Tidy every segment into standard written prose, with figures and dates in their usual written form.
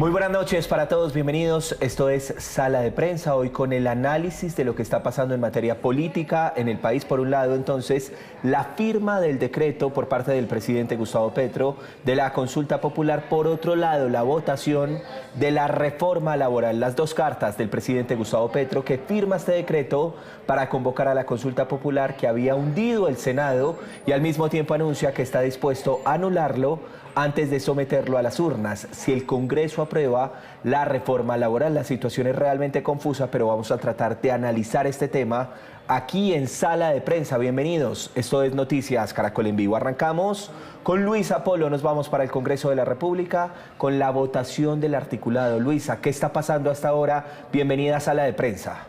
Muy buenas noches para todos, bienvenidos. Esto es Sala de Prensa, hoy con el análisis de lo que está pasando en materia política en el país. Por un lado, entonces, la firma del decreto por parte del presidente Gustavo Petro de la consulta popular. Por otro lado, la votación de la reforma laboral. Las dos cartas del presidente Gustavo Petro que firma este decreto para convocar a la consulta popular que había hundido el Senado y al mismo tiempo anuncia que está dispuesto a anularlo antes de someterlo a las urnas. Si el Congreso aprueba la reforma laboral, la situación es realmente confusa, pero vamos a tratar de analizar este tema aquí en Sala de Prensa. Bienvenidos, esto es Noticias Caracol en Vivo. Arrancamos con Luisa Polo, nos vamos para el Congreso de la República con la votación del articulado. Luisa, ¿qué está pasando hasta ahora? Bienvenida a Sala de Prensa.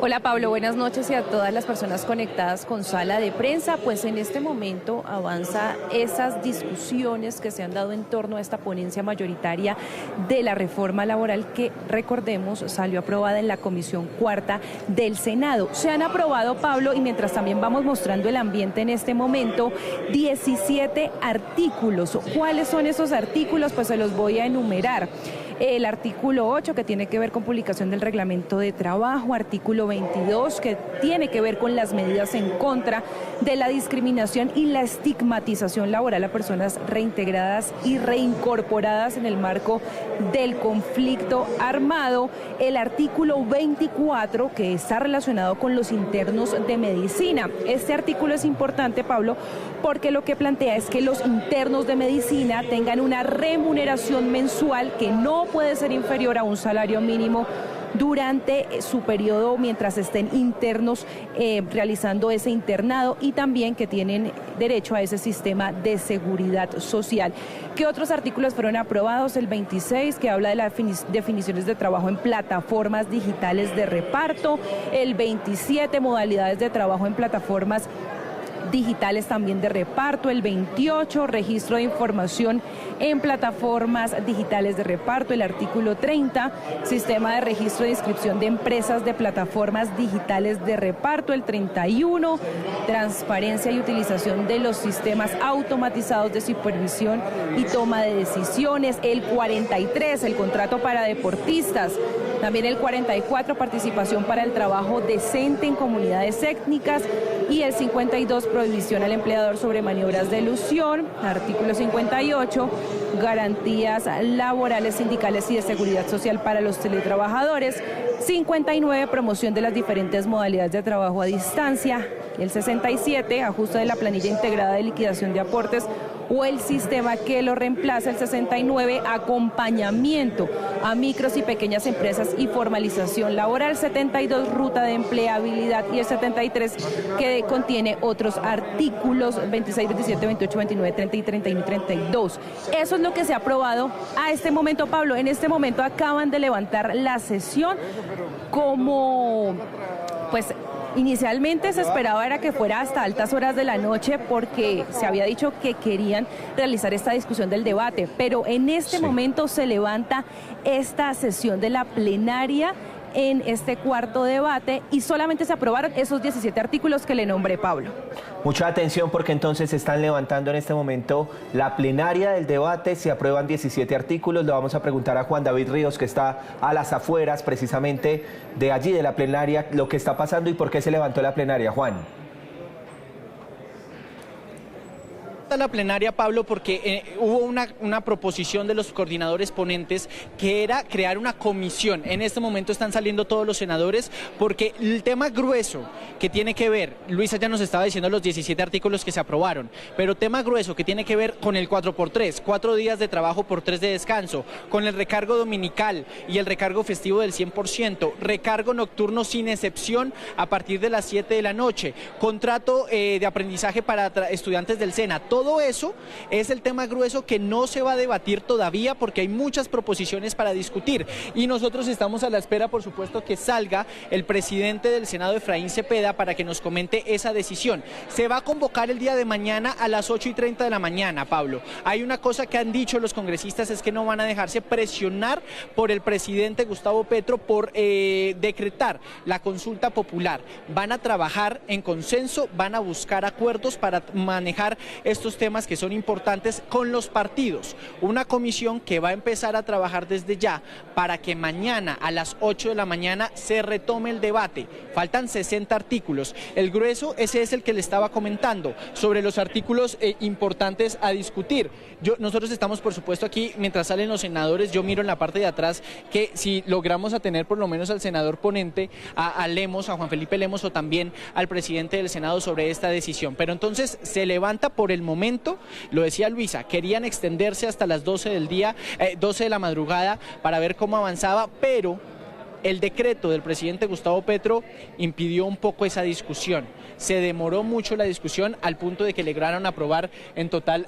Hola Pablo, buenas noches y a todas las personas conectadas con Sala de Prensa. Pues en este momento avanza esas discusiones que se han dado en torno a esta ponencia mayoritaria de la reforma laboral que, recordemos, salió aprobada en la Comisión Cuarta del Senado. Se han aprobado, Pablo, y mientras también vamos mostrando el ambiente en este momento, 17 artículos. ¿Cuáles son esos artículos? Pues se los voy a enumerar. El artículo 8, que tiene que ver con publicación del reglamento de trabajo, artículo 22, que tiene que ver con las medidas en contra de la discriminación y la estigmatización laboral a personas reintegradas y reincorporadas en el marco del conflicto armado, el artículo 24, que está relacionado con los internos de medicina. Este artículo es importante, Pablo, porque lo que plantea es que los internos de medicina tengan una remuneración mensual que no puede ser inferior a un salario mínimo durante su periodo mientras estén internos realizando ese internado, y también que tienen derecho a ese sistema de seguridad social. ¿Qué otros artículos fueron aprobados? El 26, que habla de las definiciones de trabajo en plataformas digitales de reparto. El 27, modalidades de trabajo en plataformas digitales también de reparto. El 28, registro de información en plataformas digitales de reparto. El artículo 30, sistema de registro de inscripción de empresas de plataformas digitales de reparto. El 31, transparencia y utilización de los sistemas automatizados de supervisión y toma de decisiones. El 43, el contrato para deportistas. También el 44, participación para el trabajo decente en comunidades étnicas. Y el 52, prohibición al empleador sobre maniobras de elusión. Artículo 58, garantías laborales, sindicales y de seguridad social para los teletrabajadores. 59, promoción de las diferentes modalidades de trabajo a distancia. El 67, ajuste de la planilla integrada de liquidación de aportes o el sistema que lo reemplaza. El 69, acompañamiento a micros y pequeñas empresas y formalización laboral. 72, ruta de empleabilidad. Y el 73, que contiene otros artículos, 26, 27, 28, 29, 30 y 31 y 32. Eso es lo que se ha aprobado a este momento, Pablo. En este momento acaban de levantar la sesión. Como pues inicialmente se esperaba era que fuera hasta altas horas de la noche, porque se había dicho que querían realizar esta discusión del debate, pero en este momento se levanta esta sesión de la plenaria en este cuarto debate y solamente se aprobaron esos 17 artículos que le nombré, Pablo. Mucha atención, porque entonces se están levantando en este momento la plenaria del debate, se aprueban 17 artículos. Le vamos a preguntar a Juan David Ríos, que está a las afueras precisamente de allí de la plenaria, lo que está pasando y por qué se levantó la plenaria. Juan. La plenaria, Pablo, porque hubo una proposición de los coordinadores ponentes que era crear una comisión. En este momento están saliendo todos los senadores porque el tema grueso que tiene que ver, Luisa ya nos estaba diciendo los 17 artículos que se aprobaron, pero tema grueso que tiene que ver con el 4x3, 4 días de trabajo por 3 de descanso, con el recargo dominical y el recargo festivo del 100%, recargo nocturno sin excepción a partir de las 7 de la noche, contrato de aprendizaje para estudiantes del SENA. Todo eso es el tema grueso que no se va a debatir todavía porque hay muchas proposiciones para discutir y nosotros estamos a la espera, por supuesto, que salga el presidente del Senado, Efraín Cepeda, para que nos comente esa decisión. Se va a convocar el día de mañana a las 8:30 de la mañana, Pablo. Hay una cosa que han dicho los congresistas, es que no van a dejarse presionar por el presidente Gustavo Petro por decretar la consulta popular. Van a trabajar en consenso, van a buscar acuerdos para manejar estos estos temas que son importantes con los partidos. Una comisión que va a empezar a trabajar desde ya para que mañana a las 8 de la mañana se retome el debate. Faltan 60 artículos. El grueso, ese es el que le estaba comentando, sobre los artículos importantes a discutir. Nosotros estamos, por supuesto, aquí, mientras salen los senadores, yo miro en la parte de atrás que si logramos tener por lo menos al senador ponente, a Lemos, a Juan Felipe Lemos, o también al presidente del Senado sobre esta decisión. Pero entonces se levanta por el momento, lo decía Luisa, querían extenderse hasta las 12 del día, 12 de la madrugada para ver cómo avanzaba, pero el decreto del presidente Gustavo Petro impidió un poco esa discusión. Se demoró mucho la discusión al punto de que lograron aprobar en total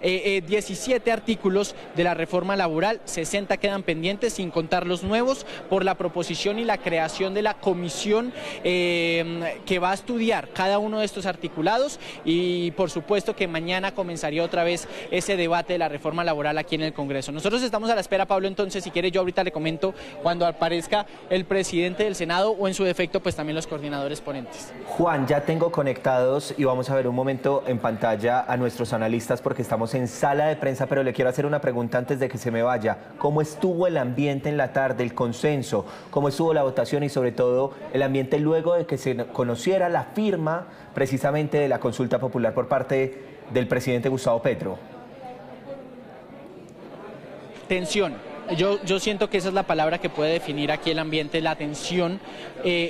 17 artículos de la reforma laboral, 60 quedan pendientes sin contar los nuevos por la proposición y la creación de la comisión que va a estudiar cada uno de estos articulados, y por supuesto que mañana comenzaría otra vez ese debate de la reforma laboral aquí en el Congreso. Nosotros estamos a la espera, Pablo, entonces si quiere yo ahorita le comento cuando aparezca el presidente del Senado o en su defecto pues también los coordinadores ponentes. Juan, ya tengo conectados y vamos a ver un momento en pantalla a nuestros analistas porque estamos en sala de prensa, pero le quiero hacer una pregunta antes de que se me vaya. ¿Cómo estuvo el ambiente en la tarde, el consenso? ¿Cómo estuvo la votación y sobre todo el ambiente luego de que se conociera la firma precisamente de la consulta popular por parte del presidente Gustavo Petro? Tensión. Yo siento que esa es la palabra que puede definir aquí el ambiente, la tensión,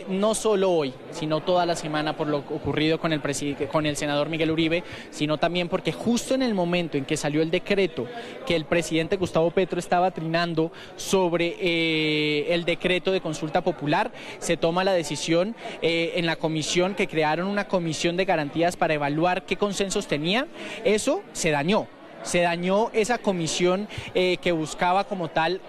no solo hoy, sino toda la semana por lo ocurrido con el senador Miguel Uribe, sino también porque justo en el momento en que salió el decreto que el presidente Gustavo Petro estaba trinando sobre el decreto de consulta popular, se toma la decisión en la comisión, que crearon una comisión de garantías para evaluar qué consensos tenía. Eso se dañó. Se dañó esa comisión que buscaba como tal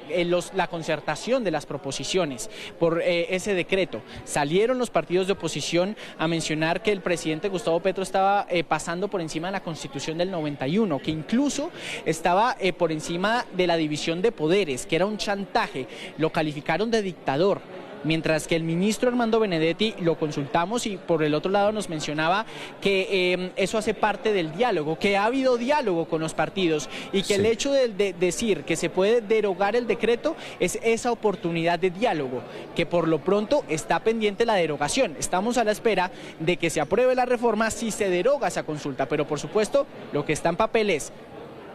la concertación de las proposiciones por ese decreto. Salieron los partidos de oposición a mencionar que el presidente Gustavo Petro estaba pasando por encima de la Constitución del 91, que incluso estaba por encima de la división de poderes, que era un chantaje. Lo calificaron de dictador. Mientras que el ministro Armando Benedetti lo consultamos y por el otro lado nos mencionaba que eso hace parte del diálogo, que ha habido diálogo con los partidos y que el hecho de decir que se puede derogar el decreto es esa oportunidad de diálogo, que por lo pronto está pendiente la derogación. Estamos a la espera de que se apruebe la reforma si se deroga esa consulta, pero por supuesto lo que está en papel es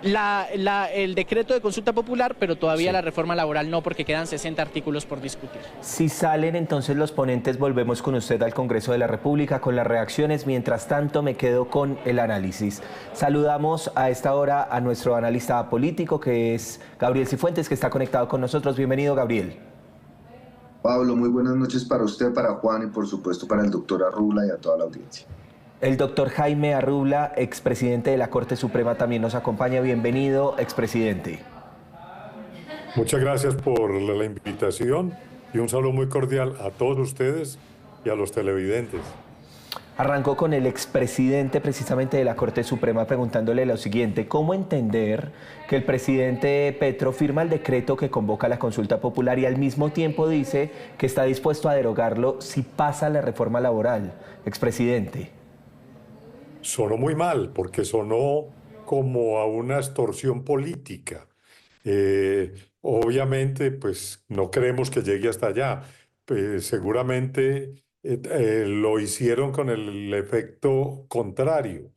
el decreto de consulta popular, pero todavía la reforma laboral no, porque quedan 60 artículos por discutir. Si salen entonces los ponentes, volvemos con usted al Congreso de la República con las reacciones. Mientras tanto, me quedo con el análisis. Saludamos a esta hora a nuestro analista político, que es Gabriel Cifuentes, que está conectado con nosotros. Bienvenido, Gabriel. Pablo, muy buenas noches para usted, para Juan y por supuesto para el doctor Arrubla y a toda la audiencia. El doctor Jaime Arrubla, expresidente de la Corte Suprema, también nos acompaña. Bienvenido, expresidente. Muchas gracias por la invitación y un saludo muy cordial a todos ustedes y a los televidentes. Arrancó con el expresidente precisamente de la Corte Suprema preguntándole lo siguiente: ¿cómo entender que el presidente Petro firma el decreto que convoca la consulta popular y al mismo tiempo dice que está dispuesto a derogarlo si pasa la reforma laboral? Expresidente. Sonó muy mal, porque sonó como a una extorsión política. Obviamente, pues no creemos que llegue hasta allá. Seguramente lo hicieron con el efecto contrario,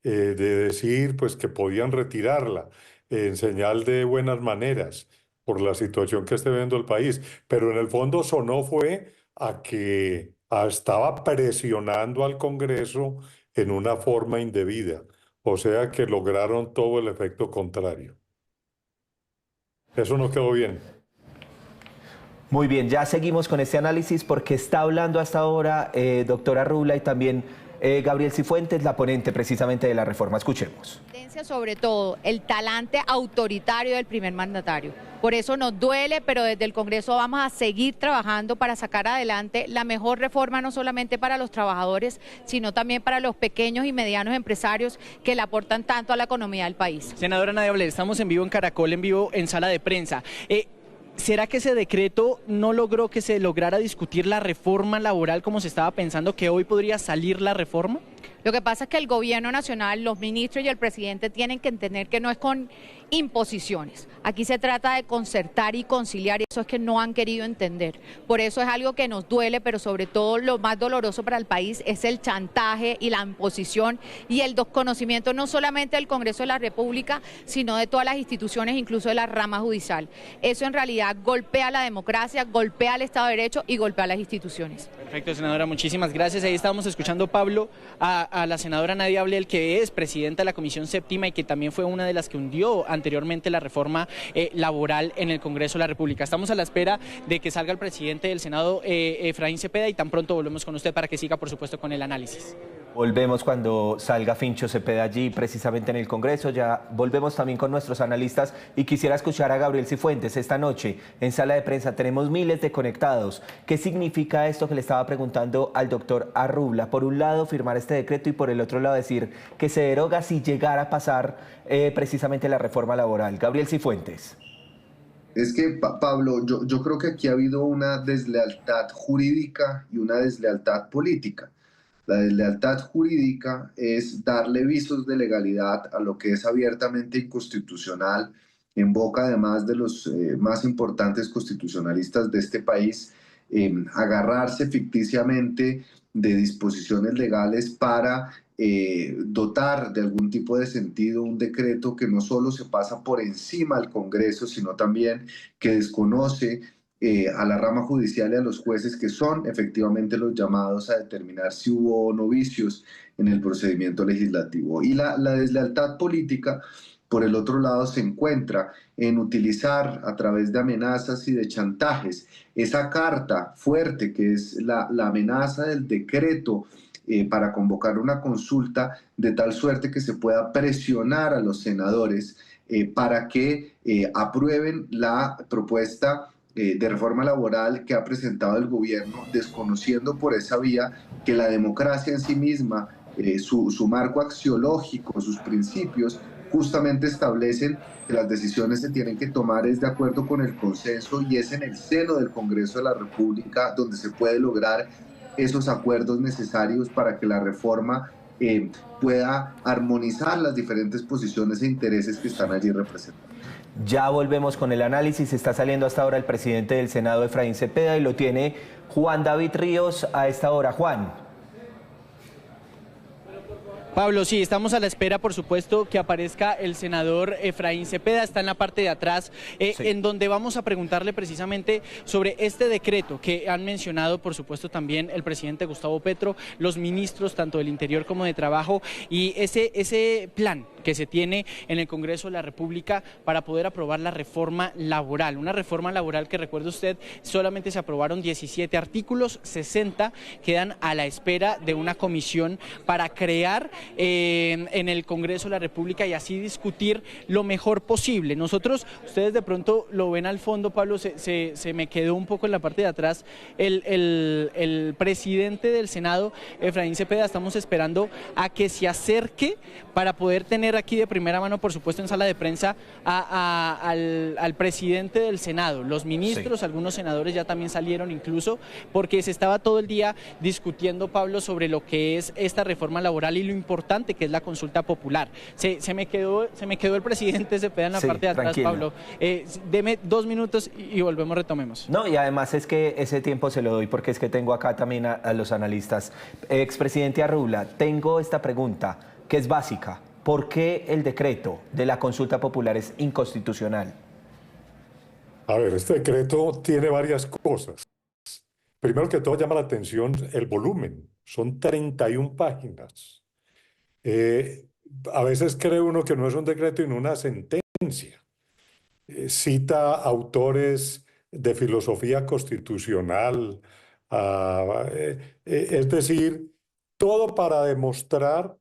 de decir pues que podían retirarla en señal de buenas maneras por la situación que esté viviendo el país. Pero en el fondo sonó fue a que estaba presionando al Congreso en una forma indebida, o sea que lograron todo el efecto contrario. Eso no quedó bien. Muy bien, ya seguimos con este análisis porque está hablando hasta ahora doctora Arrubla y también Gabriel Cifuentes, la ponente precisamente de la reforma. Escuchemos. Sobre todo el talante autoritario del primer mandatario. Por eso nos duele, pero desde el Congreso vamos a seguir trabajando para sacar adelante la mejor reforma, no solamente para los trabajadores, sino también para los pequeños y medianos empresarios que le aportan tanto a la economía del país. Senadora Nadia Blair, estamos en vivo en Caracol, en vivo en sala de prensa. ¿Será que ese decreto no logró que se lograra discutir la reforma laboral como se estaba pensando que hoy podría salir la reforma? Lo que pasa es que el gobierno nacional, los ministros y el presidente tienen que entender que no es con imposiciones. Aquí se trata de concertar y conciliar, y eso es que no han querido entender. Por eso es algo que nos duele, pero sobre todo lo más doloroso para el país es el chantaje y la imposición y el desconocimiento no solamente del Congreso de la República, sino de todas las instituciones, incluso de la rama judicial. Eso en realidad golpea la democracia, golpea el Estado de Derecho y golpea las instituciones. Perfecto, senadora, muchísimas gracias. Ahí estábamos escuchando, Pablo, a la senadora Nadia Ablel, que es presidenta de la Comisión Séptima y que también fue una de las que hundió anteriormente la reforma laboral en el Congreso de la República. Estamos a la espera de que salga el presidente del Senado, Efraín Cepeda, y tan pronto volvemos con usted para que siga, por supuesto, con el análisis. Volvemos cuando salga Fincho Cepeda allí, precisamente en el Congreso. Ya volvemos también con nuestros analistas y quisiera escuchar a Gabriel Cifuentes. Esta noche en Sala de Prensa tenemos miles de conectados. ¿Qué significa esto que le estaba preguntando al doctor Arrubla? Por un lado, firmar este decreto y por el otro lado decir que se deroga si llegara a pasar precisamente la reforma laboral. Gabriel Cifuentes. Es que, Pablo, yo creo que aquí ha habido una deslealtad jurídica y una deslealtad política. La deslealtad jurídica es darle visos de legalidad a lo que es abiertamente inconstitucional, en boca además de los más importantes constitucionalistas de este país, agarrarse ficticiamente de disposiciones legales para dotar de algún tipo de sentido un decreto que no solo se pasa por encima al Congreso, sino también que desconoce a la rama judicial y a los jueces, que son efectivamente los llamados a determinar si hubo o no vicios en el procedimiento legislativo. Y la deslealtad política, por el otro lado, se encuentra en utilizar a través de amenazas y de chantajes esa carta fuerte que es la amenaza del decreto para convocar una consulta, de tal suerte que se pueda presionar a los senadores para que aprueben la propuesta de reforma laboral que ha presentado el gobierno, desconociendo por esa vía que la democracia en sí misma, su marco axiológico, sus principios, justamente establecen que las decisiones se tienen que tomar es de acuerdo con el consenso, y es en el seno del Congreso de la República donde se puede lograr esos acuerdos necesarios para que la reforma pueda armonizar las diferentes posiciones e intereses que están allí representados. Ya volvemos con el análisis. Está saliendo hasta ahora el presidente del Senado, Efraín Cepeda, y lo tiene Juan David Ríos a esta hora. Juan. Pablo, sí, estamos a la espera, por supuesto, que aparezca el senador Efraín Cepeda. Está en la parte de atrás, sí, en donde vamos a preguntarle precisamente sobre este decreto que han mencionado, por supuesto, también el presidente Gustavo Petro, los ministros tanto del Interior como de Trabajo, y ese plan que se tiene en el Congreso de la República para poder aprobar la reforma laboral. Una reforma laboral que, recuerde usted, solamente se aprobaron 17 artículos, 60 quedan a la espera de una comisión para crear en el Congreso de la República y así discutir lo mejor posible. Nosotros, ustedes de pronto lo ven al fondo, Pablo, se me quedó un poco en la parte de atrás el presidente del Senado, Efraín Cepeda. Estamos esperando a que se acerque para poder tener aquí de primera mano, por supuesto, en sala de prensa al presidente del Senado. Los ministros, sí, algunos senadores ya también salieron incluso, porque se estaba todo el día discutiendo, Pablo, sobre lo que es esta reforma laboral y lo importante que es la consulta popular. Se me quedó el presidente Cepeda en la parte de atrás, tranquilo. Pablo. Deme 2 minutos y volvemos, retomemos. No, y además es que ese tiempo se lo doy porque es que tengo acá también a los analistas. Expresidente Arrubla, tengo esta pregunta que es básica. ¿Por qué el decreto de la consulta popular es inconstitucional? A ver, este decreto tiene varias cosas. Primero que todo llama la atención el volumen. Son 31 páginas. A veces cree uno que no es un decreto sino una sentencia. Cita autores de filosofía constitucional, es decir, todo para demostrar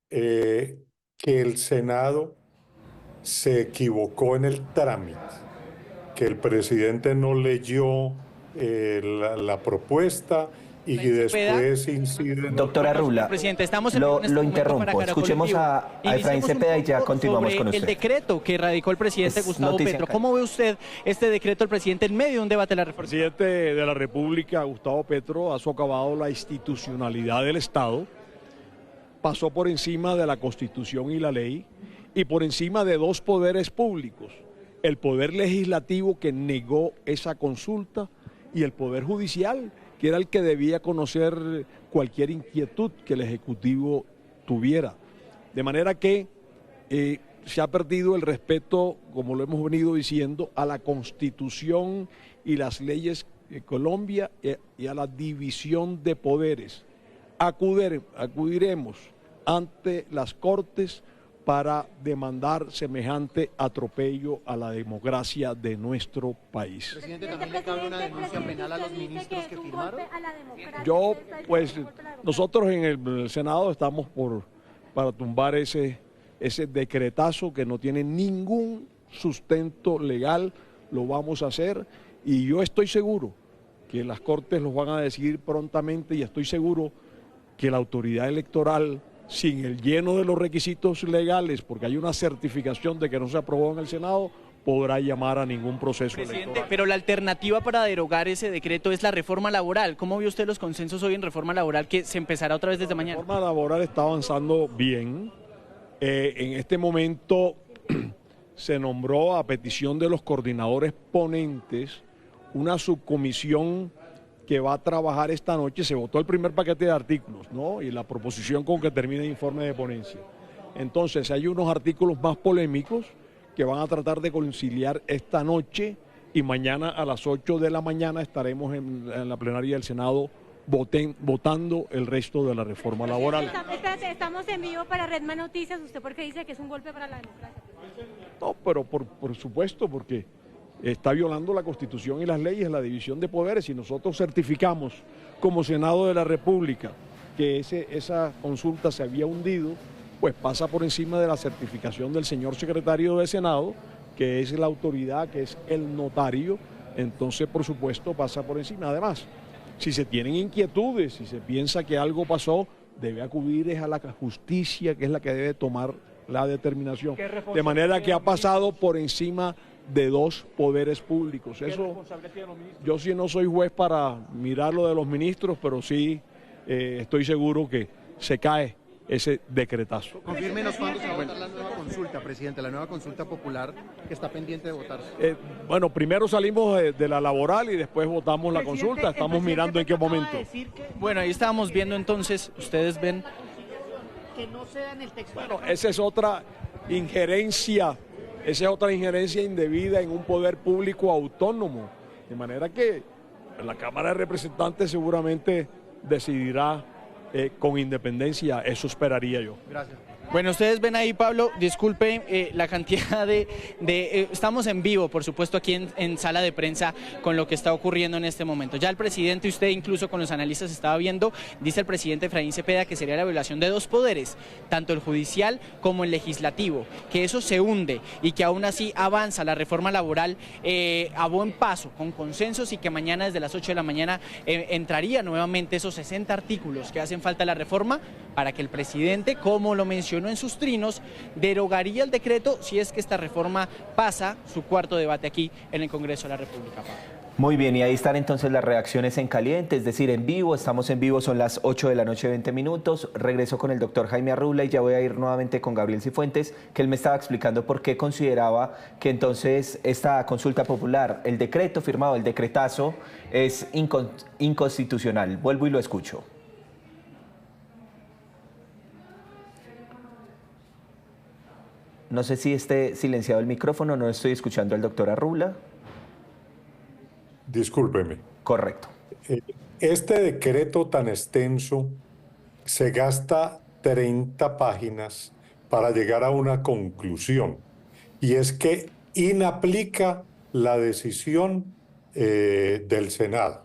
que el Senado se equivocó en el trámite, que el presidente no leyó la propuesta y después inciden... Doctora Arrubla, presidente, estamos lo interrumpo. Escuchemos a Efraín Cepeda y ya continuamos con usted. El decreto que radicó el presidente Gustavo Petro. ¿Cómo ve usted este decreto del presidente en medio de un debate de la reforma? El presidente de la República, Gustavo Petro, ha socavado la institucionalidad del Estado pasó por encima de la Constitución y la ley y por encima de dos poderes públicos, el Poder Legislativo que negó esa consulta y el Poder Judicial, que era el que debía conocer cualquier inquietud que el Ejecutivo tuviera. De manera que se ha perdido el respeto, como lo hemos venido diciendo, a la Constitución y las leyes de Colombia y a la división de poderes. Acudiremos ante las Cortes para demandar semejante atropello a la democracia de nuestro país. Presidente, ¿también le cabe una denuncia penal a los ministros que firmaron? Nosotros en el Senado estamos para tumbar ese decretazo que no tiene ningún sustento legal, lo vamos a hacer y yo estoy seguro que las Cortes los van a decidir prontamente y estoy seguro que la autoridad electoral, sin el lleno de los requisitos legales, porque hay una certificación de que no se aprobó en el Senado, podrá llamar a ningún proceso electoral. Pero la alternativa para derogar ese decreto es la reforma laboral. ¿Cómo vio usted los consensos hoy en reforma laboral que se empezará otra vez desde mañana? La reforma laboral está avanzando bien. En este momento se nombró a petición de los coordinadores ponentes una subcomisión que va a trabajar esta noche. Se votó el primer paquete de artículos, ¿no? Y la proposición con que termine el informe de ponencia. Entonces hay unos artículos más polémicos que van a tratar de conciliar esta noche y mañana a las 8 de la mañana estaremos en la plenaria del Senado votando el resto de la reforma laboral. Estamos en vivo para Redman Noticias. ¿Usted por qué dice que es un golpe para la democracia? No, pero por supuesto, porque está violando la Constitución y las leyes, la división de poderes, y nosotros certificamos como Senado de la República que esa consulta se había hundido, pues pasa por encima de la certificación del señor secretario de Senado, que es la autoridad, que es el notario, entonces por supuesto pasa por encima. Además, si se tienen inquietudes, si se piensa que algo pasó, debe acudir a la justicia, que es la que debe tomar la determinación. De manera que ha pasado por encima de dos poderes públicos. Eso, yo sí no soy juez para mirar lo de los ministros, pero sí estoy seguro que se cae ese decretazo. Confírmenos cuándo se va a votar la nueva consulta, presidente, la nueva consulta popular que está pendiente de votarse. Bueno, primero salimos de la laboral y después votamos la consulta. Estamos mirando en qué momento. Bueno, ahí estábamos viendo entonces, ustedes ven que no sea en el texto. Bueno, esa es otra injerencia indebida en un poder público autónomo. De manera que la Cámara de Representantes seguramente decidirá con independencia, eso esperaría yo. Gracias. Bueno, ustedes ven ahí, Pablo, disculpen la cantidad estamos en vivo, por supuesto, aquí en sala de prensa con lo que está ocurriendo en este momento. Ya el presidente, usted incluso con los analistas estaba viendo, dice el presidente Efraín Cepeda que sería la violación de dos poderes, tanto el judicial como el legislativo, que eso se hunde y que aún así avanza la reforma laboral a buen paso, con consensos, y que mañana desde las 8 de la mañana entraría nuevamente esos 60 artículos que hacen falta a la reforma para que el presidente, como lo mencionó en sus trinos, derogaría el decreto si es que esta reforma pasa su cuarto debate aquí en el Congreso de la República. Muy bien, y ahí están entonces las reacciones en caliente, es decir, en vivo, estamos en vivo, son las 8 de la noche, 20 minutos, regreso con el doctor Jaime Arrula y ya voy a ir nuevamente con Gabriel Cifuentes, que él me estaba explicando por qué consideraba que entonces esta consulta popular, el decreto firmado, el decretazo, es inconstitucional. Vuelvo y lo escucho. No sé si esté silenciado el micrófono, no estoy escuchando al doctor Arrula. Discúlpeme. Correcto. Este decreto tan extenso se gasta 30 páginas para llegar a una conclusión, y es que inaplica la decisión del Senado.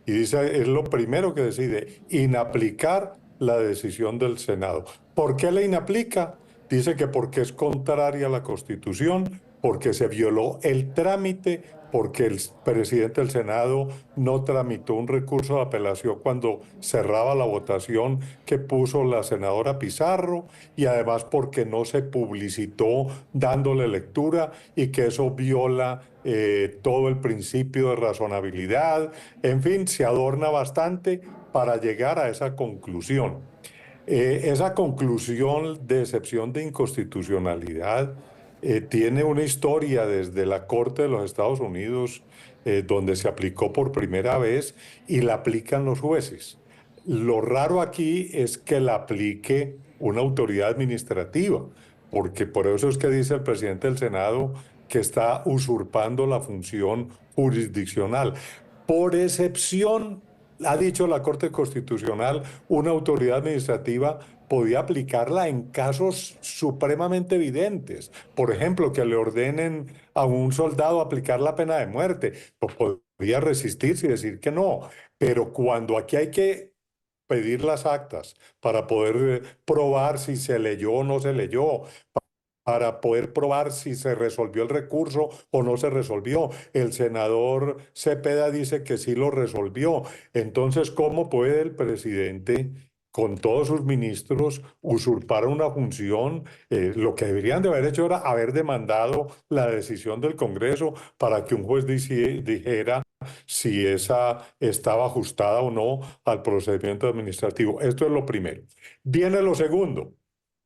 Y dice, es lo primero que decide, inaplicar la decisión del Senado. ¿Por qué la inaplica? Dice que porque es contraria a la Constitución, porque se violó el trámite, porque el presidente del Senado no tramitó un recurso de apelación cuando cerraba la votación que puso la senadora Pizarro, y además porque no se publicitó dándole lectura y que eso viola todo el principio de razonabilidad. En fin, se adorna bastante para llegar a esa conclusión. Esa conclusión de excepción de inconstitucionalidad tiene una historia desde la Corte de los Estados Unidos, donde se aplicó por primera vez y la aplican los jueces. Lo raro aquí es que la aplique una autoridad administrativa, porque por eso es que dice el presidente del Senado que está usurpando la función jurisdiccional. Por excepción, ha dicho la Corte Constitucional, una autoridad administrativa podía aplicarla en casos supremamente evidentes. Por ejemplo, que le ordenen a un soldado aplicar la pena de muerte. Pues podría resistirse y decir que no. Pero cuando aquí hay que pedir las actas para poder probar si se leyó o no se leyó, para poder probar si se resolvió el recurso o no se resolvió. El senador Cepeda dice que sí lo resolvió. Entonces, ¿cómo puede el presidente, con todos sus ministros, usurpar una función? Lo que deberían de haber hecho era haber demandado la decisión del Congreso para que un juez dijera si esa estaba ajustada o no al procedimiento administrativo. Esto es lo primero. Viene lo segundo.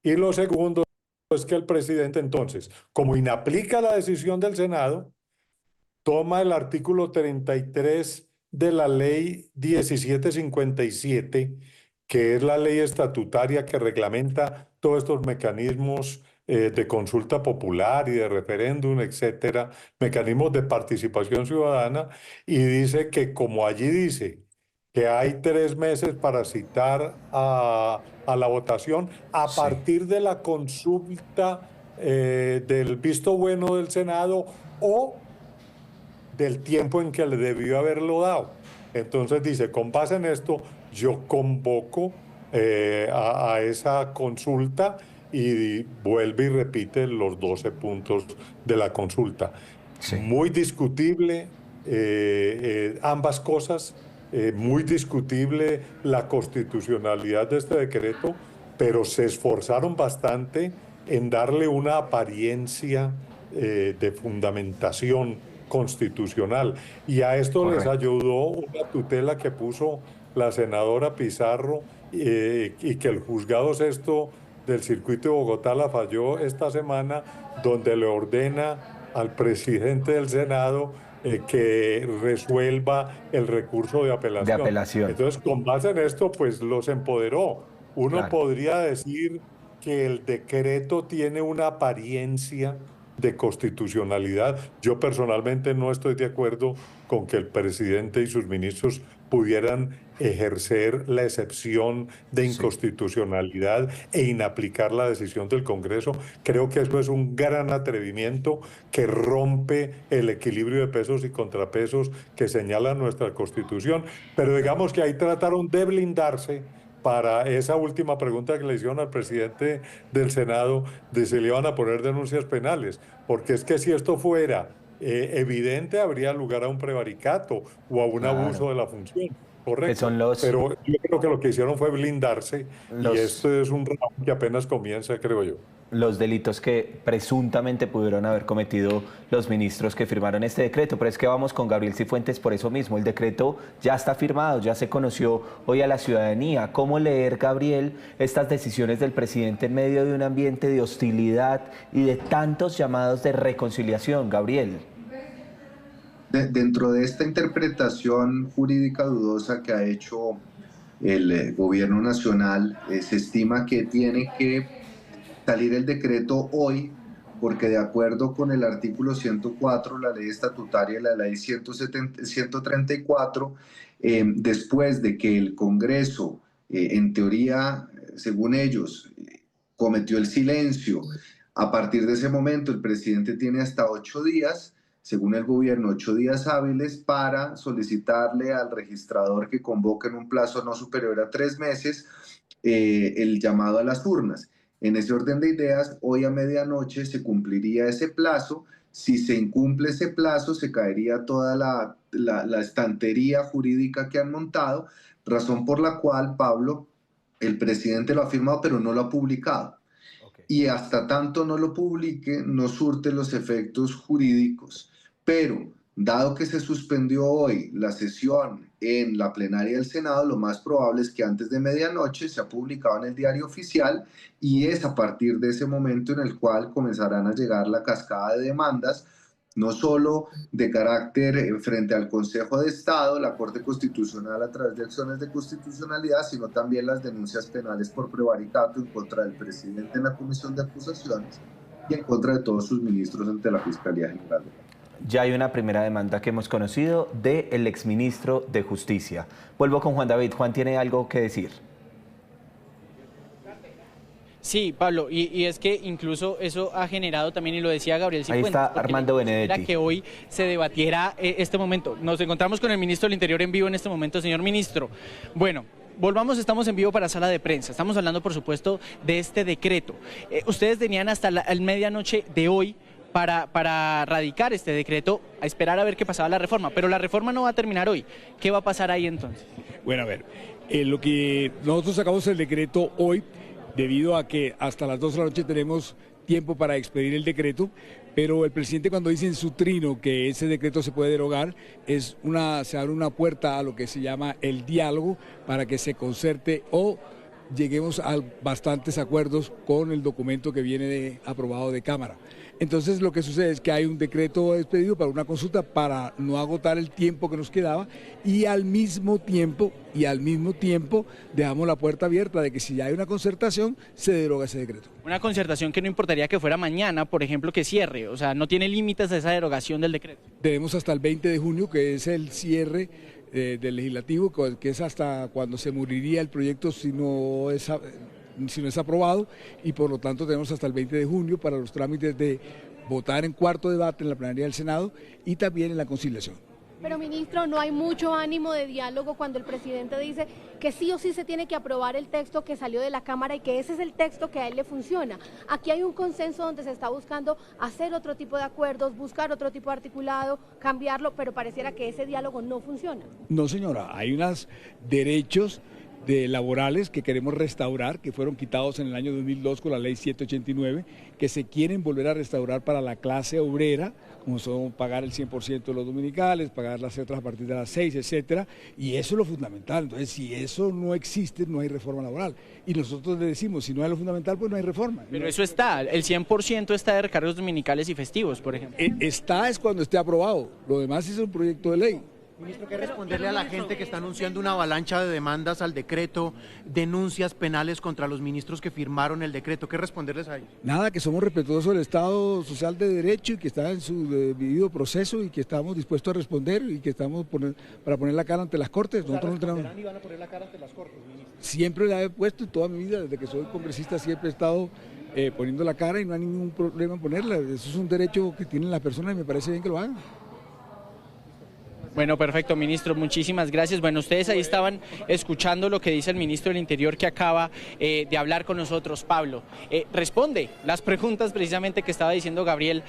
Y lo segundo es que el presidente entonces, como inaplica la decisión del Senado, toma el artículo 33 de la ley 1757, que es la ley estatutaria que reglamenta todos estos mecanismos de consulta popular y de referéndum, etcétera, mecanismos de participación ciudadana, y dice que como allí dice que hay 3 meses para citar a la votación, a partir de la consulta del visto bueno del Senado o del tiempo en que le debió haberlo dado. Entonces dice, con base en esto, yo convoco a esa consulta y vuelve y repite los 12 puntos de la consulta. Sí. Muy discutible ambas cosas. Muy discutible la constitucionalidad de este decreto, pero se esforzaron bastante en darle una apariencia de fundamentación constitucional. Y a esto Correcto. les ayudó una tutela que puso la senadora Pizarro y que el juzgado sexto del circuito de Bogotá la falló esta semana, donde le ordena al presidente del Senado que resuelva el recurso de apelación. De apelación. Entonces, con base en esto, pues los empoderó. Uno Claro. podría decir que el decreto tiene una apariencia de constitucionalidad. Yo personalmente no estoy de acuerdo con que el presidente y sus ministros pudieran ejercer la excepción de inconstitucionalidad e inaplicar la decisión del Congreso. Creo que eso es un gran atrevimiento que rompe el equilibrio de pesos y contrapesos que señala nuestra Constitución. Pero digamos que ahí trataron de blindarse para esa última pregunta que le hicieron al presidente del Senado de si le iban a poner denuncias penales, porque es que si esto fuera evidente, habría lugar a un prevaricato o a un abuso de la función. Correcto. Que son los, Pero yo creo que lo que hicieron fue blindarse y esto es un round que apenas comienza, creo yo. Los delitos que presuntamente pudieron haber cometido los ministros que firmaron este decreto. Pero es que vamos con Gabriel Cifuentes por eso mismo. El decreto ya está firmado, ya se conoció hoy a la ciudadanía. ¿Cómo leer, Gabriel, estas decisiones del presidente en medio de un ambiente de hostilidad y de tantos llamados de reconciliación, Gabriel? Dentro de esta interpretación jurídica dudosa que ha hecho el gobierno nacional, se estima que tiene que salir el decreto hoy, porque de acuerdo con el artículo 104, la ley estatutaria y la ley 134, después de que el Congreso, en teoría, según ellos, cometió el silencio, a partir de ese momento el presidente tiene hasta 8 días, según el gobierno, 8 días hábiles para solicitarle al registrador que convoque en un plazo no superior a 3 meses el llamado a las urnas. En ese orden de ideas, hoy a medianoche se cumpliría ese plazo. Si se incumple ese plazo, se caería toda la estantería jurídica que han montado, razón por la cual, Pablo, el presidente lo ha firmado, pero no lo ha publicado. Y hasta tanto no lo publique, no surte los efectos jurídicos. Pero, dado que se suspendió hoy la sesión en la plenaria del Senado, lo más probable es que antes de medianoche sea publicado en el diario oficial, y es a partir de ese momento en el cual comenzarán a llegar la cascada de demandas, no solo de carácter frente al Consejo de Estado, la Corte Constitucional a través de acciones de constitucionalidad, sino también las denuncias penales por prevaricato en contra del presidente en la Comisión de Acusaciones y en contra de todos sus ministros ante la Fiscalía General. Ya hay una primera demanda que hemos conocido del exministro de Justicia. Vuelvo con Juan David. Juan tiene algo que decir. Sí, Pablo, y es que incluso eso ha generado también, y lo decía Gabriel Cifuentes, ahí está Armando Benedetti, que hoy se debatiera este momento. Nos encontramos con el ministro del Interior en vivo en este momento. Señor ministro, bueno, volvamos, estamos en vivo para Sala de Prensa. Estamos hablando, por supuesto, de este decreto. Ustedes tenían hasta la medianoche de hoy para radicar este decreto, a esperar a ver qué pasaba la reforma, pero la reforma no va a terminar hoy. ¿Qué va a pasar ahí entonces? Bueno, a ver, lo que nosotros sacamos el decreto hoy, debido a que hasta las 12 de la noche tenemos tiempo para expedir el decreto, pero el presidente, cuando dice en su trino que ese decreto se puede derogar, se abre una puerta a lo que se llama el diálogo para que se concerte o lleguemos a bastantes acuerdos con el documento que viene aprobado de Cámara. Entonces lo que sucede es que hay un decreto expedido para una consulta para no agotar el tiempo que nos quedaba, y al mismo tiempo dejamos la puerta abierta de que si ya hay una concertación se deroga ese decreto. Una concertación que no importaría que fuera mañana, por ejemplo, que cierre, o sea, no tiene límites a esa derogación del decreto. Tenemos hasta el 20 de junio, que es el cierre del legislativo, que es hasta cuando se moriría el proyecto si no es aprobado, y por lo tanto tenemos hasta el 20 de junio para los trámites de votar en cuarto debate en la plenaria del Senado y también en la conciliación. Pero, ministro, no hay mucho ánimo de diálogo cuando el presidente dice que sí o sí se tiene que aprobar el texto que salió de la Cámara y que ese es el texto que a él le funciona. Aquí hay un consenso donde se está buscando hacer otro tipo de acuerdos, buscar otro tipo de articulado, cambiarlo, pero pareciera que ese diálogo no funciona. No, señora, hay unos derechos laborales que queremos restaurar, que fueron quitados en el año 2002 con la ley 789, que se quieren volver a restaurar para la clase obrera, como son pagar el 100% de los dominicales, pagar las otras a partir de las 6, etcétera, y eso es lo fundamental. Entonces, si eso no existe, no hay reforma laboral. Y nosotros le decimos, si no hay lo fundamental, pues no hay reforma. Pero eso está, el 100% está de recargos dominicales y festivos, por ejemplo. Está es cuando esté aprobado, lo demás es un proyecto de ley. Ministro, ¿qué responderle a la gente que está anunciando una avalancha de demandas al decreto, denuncias penales contra los ministros que firmaron el decreto? ¿Qué responderles a ellos? Nada, que somos respetuosos del Estado social de derecho y que está en su debido proceso y que estamos dispuestos a responder y que estamos para poner la cara ante las Cortes. Nosotros no tenemos... ¿Y van a poner la cara ante las Cortes, ministro? Siempre la he puesto toda mi vida, desde que soy congresista siempre he estado poniendo la cara y no hay ningún problema en ponerla. Eso es un derecho que tienen las personas y me parece bien que lo hagan. Bueno, perfecto, ministro, muchísimas gracias. Bueno, ustedes ahí estaban escuchando lo que dice el ministro del Interior, que acaba de hablar con nosotros, Pablo. Responde las preguntas precisamente que estaba diciendo Gabriel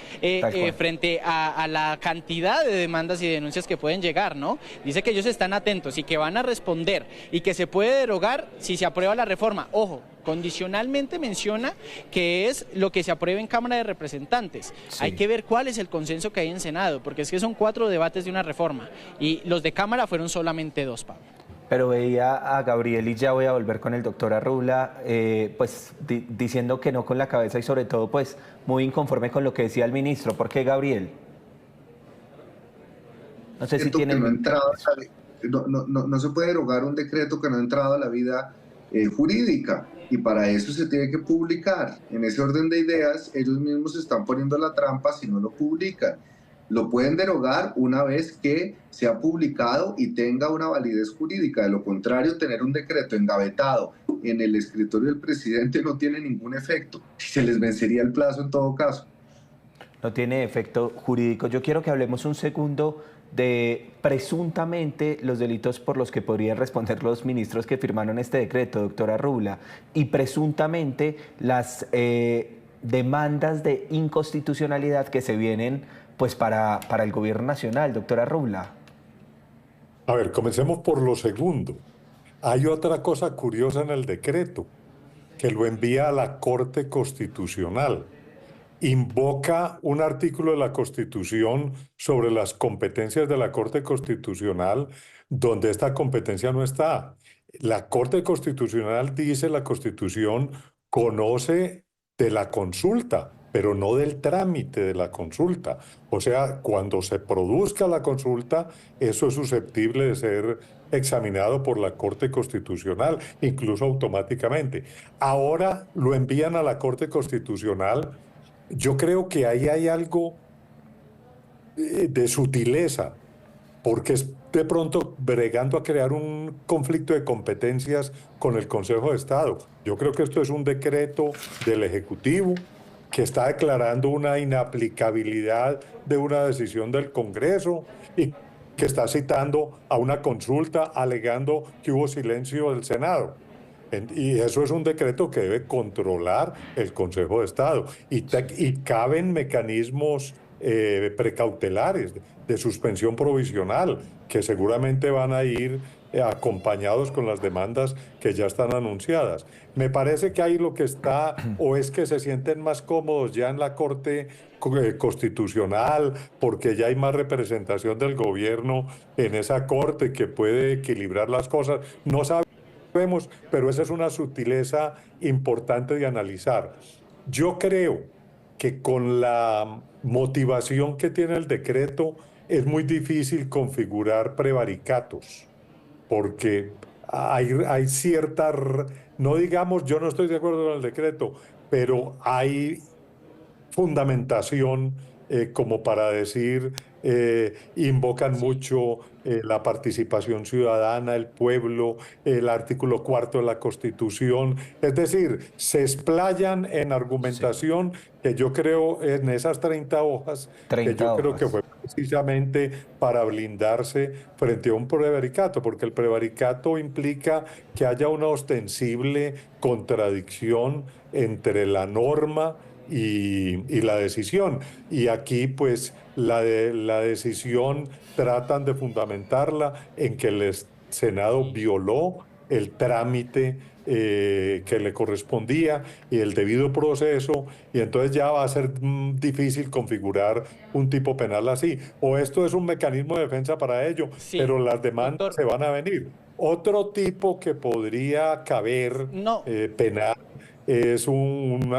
frente a la cantidad de demandas y denuncias que pueden llegar, ¿no? Dice que ellos están atentos y que van a responder y que se puede derogar si se aprueba la reforma. Ojo, condicionalmente menciona que es lo que se apruebe en Cámara de Representantes. Sí. Hay que ver cuál es el consenso que hay en Senado, porque es que son 4 debates de una reforma y los de Cámara fueron solamente 2, Pablo. Pero veía a Gabriel, y ya voy a volver con el doctor Arrula, pues diciendo que no con la cabeza y sobre todo pues muy inconforme con lo que decía el ministro. ¿Por qué, Gabriel? No sé si tienen... No se puede derogar un decreto que no ha entrado a la vida jurídica, y para eso se tiene que publicar. En ese orden de ideas, ellos mismos están poniendo la trampa si no lo publican. Lo pueden derogar una vez que sea publicado y tenga una validez jurídica. De lo contrario, tener un decreto engavetado en el escritorio del presidente no tiene ningún efecto. Se les vencería el plazo en todo caso. No tiene efecto jurídico. Yo quiero que hablemos un segundo de presuntamente los delitos por los que podrían responder los ministros que firmaron este decreto, doctora Arrula, y presuntamente las demandas de inconstitucionalidad que se vienen pues para el gobierno nacional, doctora Arrula. A ver, comencemos por lo segundo. Hay otra cosa curiosa en el decreto, que lo envía a la Corte Constitucional. invoca un artículo de la Constitución sobre las competencias de la Corte Constitucional, donde esta competencia no está. La Corte Constitucional, dice la Constitución, conoce de la consulta, pero no del trámite de la consulta. O sea, cuando se produzca la consulta, eso es susceptible de ser examinado por la Corte Constitucional, incluso automáticamente. Ahora lo envían a la Corte Constitucional. Yo creo que ahí hay algo de sutileza, porque es de pronto bregando a crear un conflicto de competencias con el Consejo de Estado. Yo creo que esto es un decreto del Ejecutivo que está declarando una inaplicabilidad de una decisión del Congreso y que está citando a una consulta alegando que hubo silencio del Senado. Y eso es un decreto que debe controlar el Consejo de Estado. Y caben mecanismos precautelares de suspensión provisional que seguramente van a ir acompañados con las demandas que ya están anunciadas. Me parece que ahí lo que está, o es que se sienten más cómodos ya en la Corte Constitucional, porque ya hay más representación del gobierno en esa Corte que puede equilibrar las cosas. No sabemos, pero esa es una sutileza importante de analizar. Yo creo que con la motivación que tiene el decreto es muy difícil configurar prevaricatos, porque hay cierta, no digamos, yo no estoy de acuerdo con el decreto, pero hay fundamentación como para decir, invocan mucho la participación ciudadana, el pueblo, el artículo 4 de la Constitución, es decir, se explayan en argumentación que yo creo en esas 30 hojas, creo que fue precisamente para blindarse frente a un prevaricato, porque el prevaricato implica que haya una ostensible contradicción entre la norma y la decisión. Y aquí, pues, la decisión tratan de fundamentarla en que el Senado violó el trámite que le correspondía y el debido proceso, y entonces ya va a ser difícil configurar un tipo penal así. O esto es un mecanismo de defensa para ello, pero las demandas se van a venir. Otro tipo que podría caber penal es un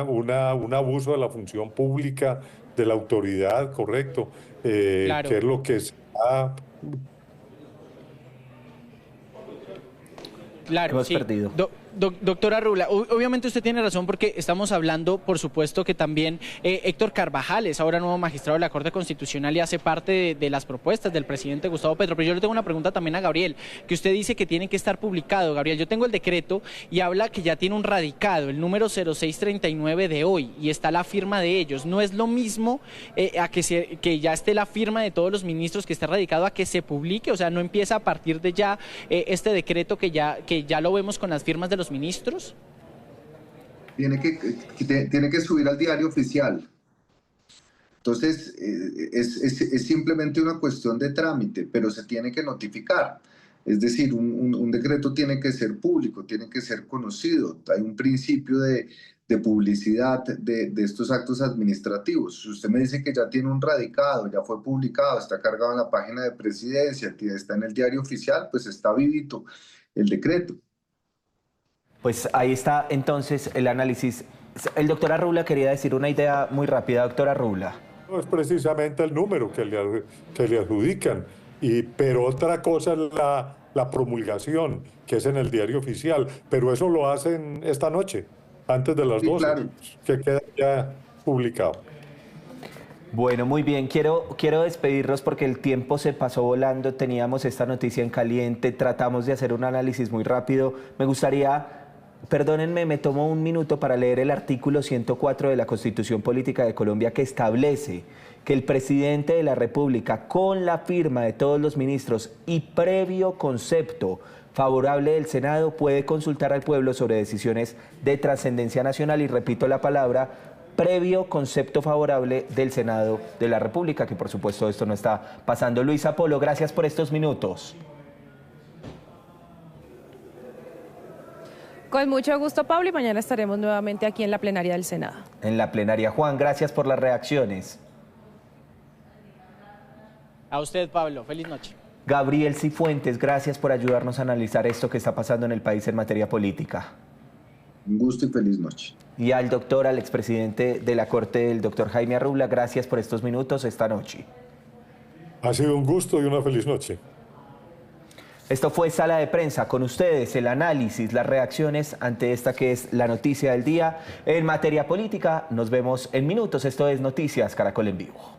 abuso de la función pública de la autoridad, correcto, Claro. que es lo que está... Claro, Hemos sí. perdido. Doctora Rula, obviamente usted tiene razón porque estamos hablando, por supuesto, que también Héctor Carvajal es ahora nuevo magistrado de la Corte Constitucional y hace parte de las propuestas del presidente Gustavo Petro. Pero yo le tengo una pregunta también a Gabriel, que usted dice que tiene que estar publicado. Gabriel, yo tengo el decreto y habla que ya tiene un radicado, el número 0639 de hoy, y está la firma de ellos. No es lo mismo a que ya esté la firma de todos los ministros, que esté radicado, a que se publique. O sea, no empieza a partir de ya este decreto que ya lo vemos con las firmas de los ministros. Tiene que subir al diario oficial. Entonces, es simplemente una cuestión de trámite, pero se tiene que notificar. Es decir, un decreto tiene que ser público, tiene que ser conocido. Hay un principio de publicidad de estos actos administrativos. Si usted me dice que ya tiene un radicado, ya fue publicado, está cargado en la página de Presidencia, está en el diario oficial, pues está vivito el decreto. Pues ahí está entonces el análisis. El doctor Arrula quería decir una idea muy rápida, doctora Arrula. No es precisamente el número que le adjudican, pero otra cosa es la promulgación, que es en el diario oficial, pero eso lo hacen esta noche, antes de las 12, claro, que queda ya publicado. Bueno, muy bien. Quiero despedirnos porque el tiempo se pasó volando. Teníamos esta noticia en caliente, tratamos de hacer un análisis muy rápido. Me gustaría... Perdónenme, me tomo un minuto para leer el artículo 104 de la Constitución Política de Colombia, que establece que el presidente de la República, con la firma de todos los ministros y previo concepto favorable del Senado, puede consultar al pueblo sobre decisiones de trascendencia nacional, y repito la palabra, previo concepto favorable del Senado de la República, que por supuesto esto no está pasando. Luisa Polo, gracias por estos minutos. Con mucho gusto, Pablo, y mañana estaremos nuevamente aquí en la plenaria del Senado. En la plenaria. Juan, gracias por las reacciones. A usted, Pablo. Feliz noche. Gabriel Cifuentes, gracias por ayudarnos a analizar esto que está pasando en el país en materia política. Un gusto y feliz noche. Y al doctor, al expresidente de la Corte, el doctor Jaime Arrubla, gracias por estos minutos esta noche. Ha sido un gusto y una feliz noche. Esto fue Sala de Prensa, con ustedes el análisis, las reacciones ante esta que es la noticia del día en materia política. Nos vemos en minutos, esto es Noticias Caracol en Vivo.